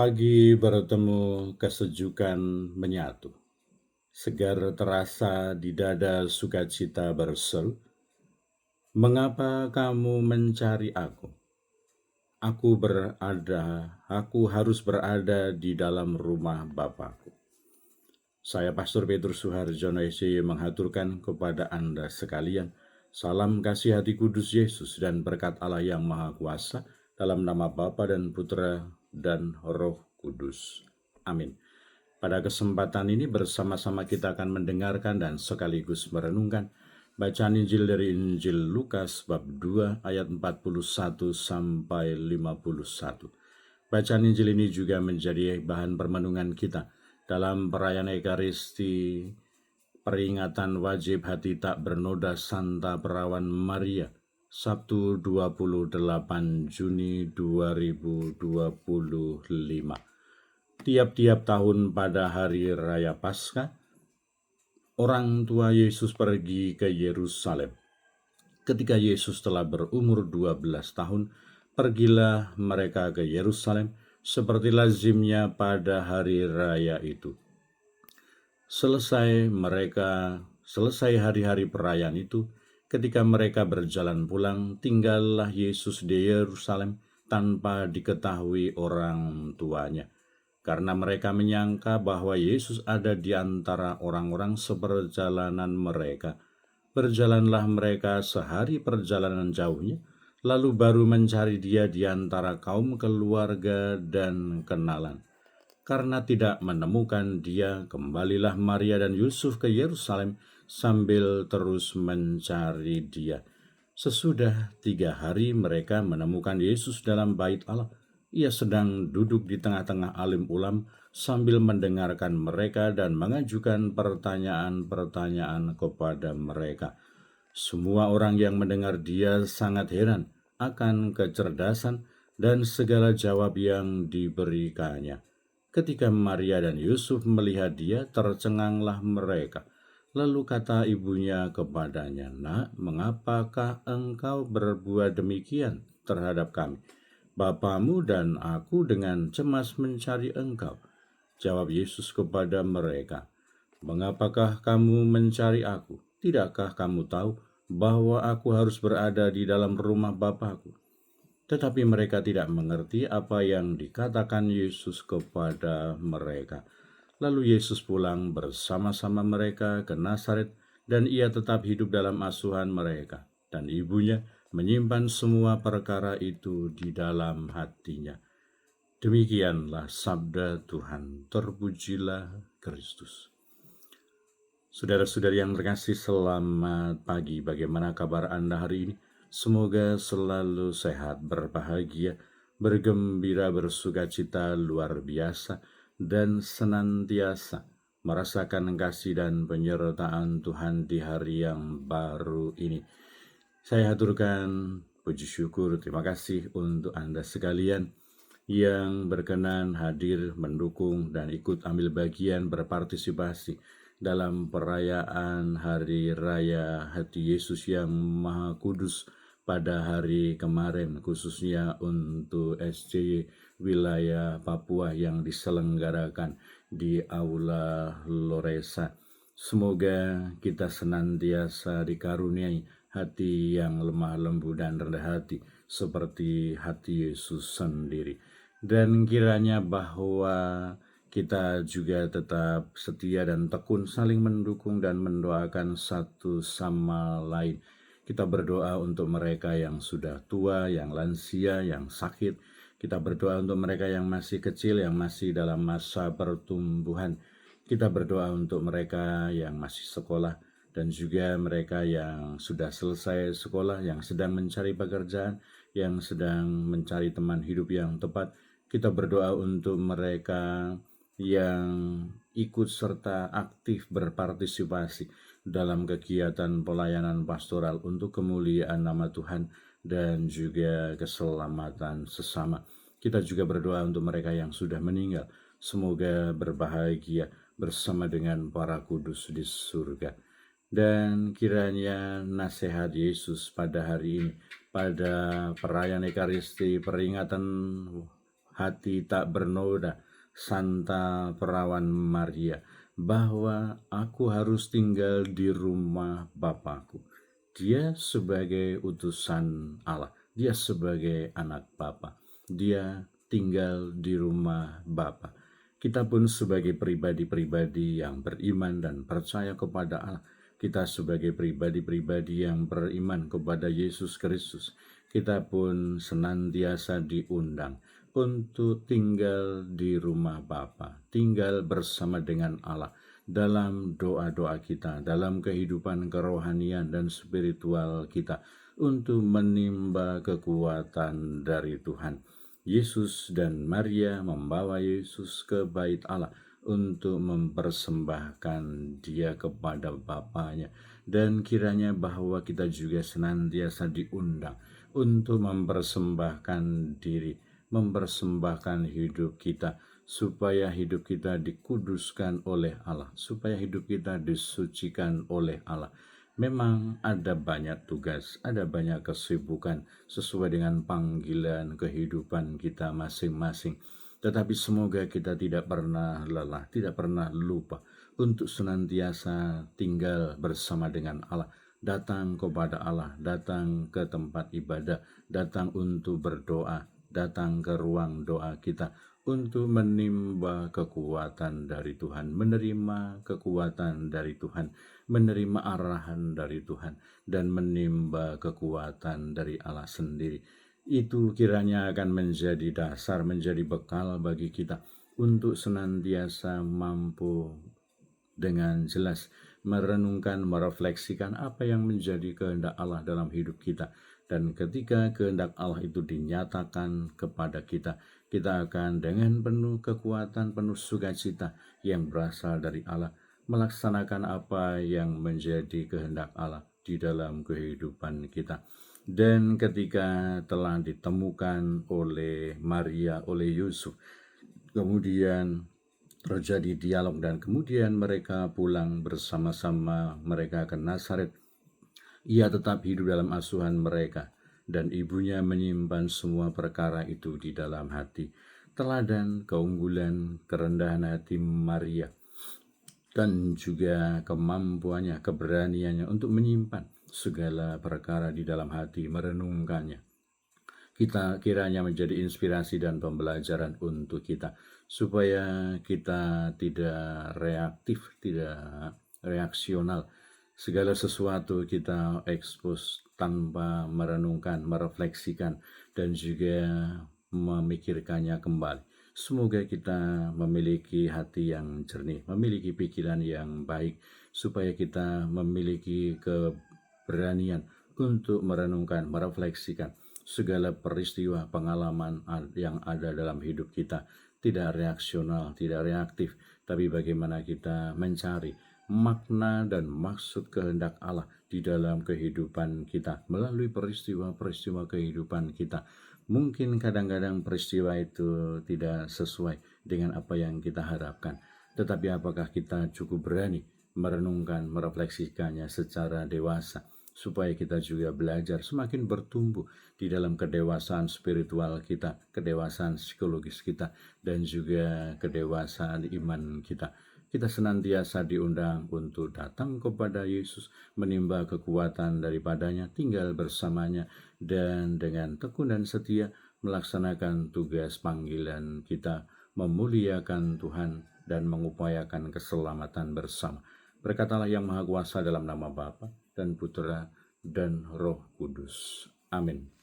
Pagi bertemu kesejukan menyatu, segar terasa di dada sukacita berseru. Mengapa kamu mencari aku? Aku harus berada di dalam rumah Bapakku. Saya Pastor Petrus Suharjono SY menghaturkan kepada Anda sekalian salam kasih hati kudus Yesus dan berkat Allah yang Maha Kuasa dalam nama Bapa dan Putra dan Roh Kudus. Amin. Pada kesempatan ini bersama-sama kita akan mendengarkan dan sekaligus merenungkan bacaan Injil dari Injil Lukas bab 2 ayat 41 sampai 51. Bacaan Injil ini juga menjadi bahan permenungan kita dalam perayaan Ekaristi peringatan wajib hati tak bernoda Santa Perawan Maria, Sabtu 28 Juni 2025. Tiap-tiap tahun pada hari raya Paskah, orang tua Yesus pergi ke Yerusalem. Ketika Yesus telah berumur 12 tahun, pergilah mereka ke Yerusalem seperti lazimnya pada hari raya itu. Selesai hari-hari perayaan itu, ketika mereka berjalan pulang, tinggallah Yesus di Yerusalem tanpa diketahui orang tuanya. Karena mereka menyangka bahwa Yesus ada di antara orang-orang seperjalanan mereka. Berjalanlah mereka sehari perjalanan jauhnya, lalu baru mencari dia di antara kaum keluarga dan kenalan. Karena tidak menemukan dia, kembalilah Maria dan Yusuf ke Yerusalem sambil terus mencari dia. Sesudah 3 hari mereka menemukan Yesus dalam bait Allah. Ia sedang duduk di tengah-tengah alim ulam sambil mendengarkan mereka dan mengajukan pertanyaan-pertanyaan kepada mereka. Semua orang yang mendengar dia sangat heran akan kecerdasan dan segala jawab yang diberikannya. Ketika Maria dan Yusuf melihat dia, tercenganglah mereka. Lalu kata ibunya kepadanya, "Nak, mengapakah engkau berbuat demikian terhadap kami? Bapamu dan aku dengan cemas mencari engkau." Jawab Yesus kepada mereka, "Mengapakah kamu mencari aku? Tidakkah kamu tahu bahwa aku harus berada di dalam rumah Bapakku?" Tetapi mereka tidak mengerti apa yang dikatakan Yesus kepada mereka. Lalu Yesus pulang bersama-sama mereka ke Nazaret, dan ia tetap hidup dalam asuhan mereka. Dan ibunya menyimpan semua perkara itu di dalam hatinya. Demikianlah sabda Tuhan. Terpujilah Kristus. Saudara-saudari yang terkasih, selamat pagi. Bagaimana kabar Anda hari ini? Semoga selalu sehat, berbahagia, bergembira, bersukacita luar biasa, dan senantiasa merasakan kasih dan penyertaan Tuhan di hari yang baru ini. Saya haturkan puji syukur, terima kasih untuk Anda sekalian yang berkenan hadir, mendukung, dan ikut ambil bagian berpartisipasi dalam perayaan Hari Raya Hati Yesus yang Maha Kudus pada hari kemarin, khususnya untuk SCY wilayah Papua yang diselenggarakan di Aula Loresa. Semoga kita senantiasa dikaruniai hati yang lemah lembut dan rendah hati seperti hati Yesus sendiri. Dan kiranya bahwa kita juga tetap setia dan tekun saling mendukung dan mendoakan satu sama lain. Kita berdoa untuk mereka yang sudah tua, yang lansia, yang sakit. Kita berdoa untuk mereka yang masih kecil, yang masih dalam masa pertumbuhan. Kita berdoa untuk mereka yang masih sekolah dan juga mereka yang sudah selesai sekolah, yang sedang mencari pekerjaan, yang sedang mencari teman hidup yang tepat. Kita berdoa untuk mereka yang ikut serta aktif berpartisipasi dalam kegiatan pelayanan pastoral untuk kemuliaan nama Tuhan dan juga keselamatan sesama. Kita juga berdoa untuk mereka yang sudah meninggal. Semoga berbahagia bersama dengan para kudus di surga. Dan kiranya nasihat Yesus pada hari ini, pada perayaan Ekaristi peringatan hati tak bernoda, Santa Perawan Maria, bahwa aku harus tinggal di rumah Bapakku. Dia sebagai utusan Allah, dia sebagai anak Bapa, dia tinggal di rumah Bapa. Kita pun sebagai pribadi-pribadi yang beriman dan percaya kepada Allah, kita sebagai pribadi-pribadi yang beriman kepada Yesus Kristus, kita pun senantiasa diundang untuk tinggal di rumah Bapa, tinggal bersama dengan Allah dalam doa-doa kita, dalam kehidupan kerohanian dan spiritual kita, untuk menimba kekuatan dari Tuhan. Yesus dan Maria membawa Yesus ke bait Allah untuk mempersembahkan dia kepada Bapaknya, dan kiranya bahwa kita juga senantiasa diundang untuk mempersembahkan diri, mempersembahkan hidup kita, supaya hidup kita dikuduskan oleh Allah, supaya hidup kita disucikan oleh Allah. Memang ada banyak tugas, ada banyak kesibukan sesuai dengan panggilan kehidupan kita masing-masing. Tetapi semoga kita tidak pernah lelah, tidak pernah lupa untuk senantiasa tinggal bersama dengan Allah, datang kepada Allah, datang ke tempat ibadah, datang untuk berdoa, datang ke ruang doa kita untuk menimba kekuatan dari Tuhan, menerima kekuatan dari Tuhan, menerima arahan dari Tuhan, dan menimba kekuatan dari Allah sendiri. Itu kiranya akan menjadi dasar, menjadi bekal bagi kita untuk senantiasa mampu dengan jelas merenungkan, merefleksikan apa yang menjadi kehendak Allah dalam hidup kita. Dan ketika kehendak Allah itu dinyatakan kepada kita, kita akan dengan penuh kekuatan, penuh sukacita yang berasal dari Allah, melaksanakan apa yang menjadi kehendak Allah di dalam kehidupan kita. Dan ketika telah ditemukan oleh Maria, oleh Yusuf, kemudian terjadi dialog dan kemudian mereka pulang bersama-sama, mereka ke Nazaret. Ia tetap hidup dalam asuhan mereka, dan ibunya menyimpan semua perkara itu di dalam hati. Teladan, keunggulan, kerendahan hati Maria, dan juga kemampuannya, keberaniannya untuk menyimpan segala perkara di dalam hati, merenungkannya. Kita kiranya menjadi inspirasi dan pembelajaran untuk kita, supaya kita tidak reaktif, tidak reaksional. Segala sesuatu kita ekspos tanpa merenungkan, merefleksikan, dan juga memikirkannya kembali. Semoga kita memiliki hati yang jernih, memiliki pikiran yang baik, supaya kita memiliki keberanian untuk merenungkan, merefleksikan segala peristiwa, pengalaman yang ada dalam hidup kita. Tidak reaksional, tidak reaktif, tapi bagaimana kita mencari makna dan maksud kehendak Allah di dalam kehidupan kita melalui peristiwa-peristiwa kehidupan kita. Mungkin kadang-kadang peristiwa itu tidak sesuai dengan apa yang kita harapkan, tetapi apakah kita cukup berani merenungkan, merefleksikannya secara dewasa, supaya kita juga belajar semakin bertumbuh di dalam kedewasaan spiritual kita, kedewasaan psikologis kita, dan juga kedewasaan iman kita. Kita senantiasa diundang untuk datang kepada Yesus, menimba kekuatan daripadanya, tinggal bersamanya, dan dengan tekun dan setia melaksanakan tugas panggilan kita, memuliakan Tuhan dan mengupayakan keselamatan bersama. Berkatalah yang Maha Kuasa dalam nama Bapa dan Putra dan Roh Kudus. Amin.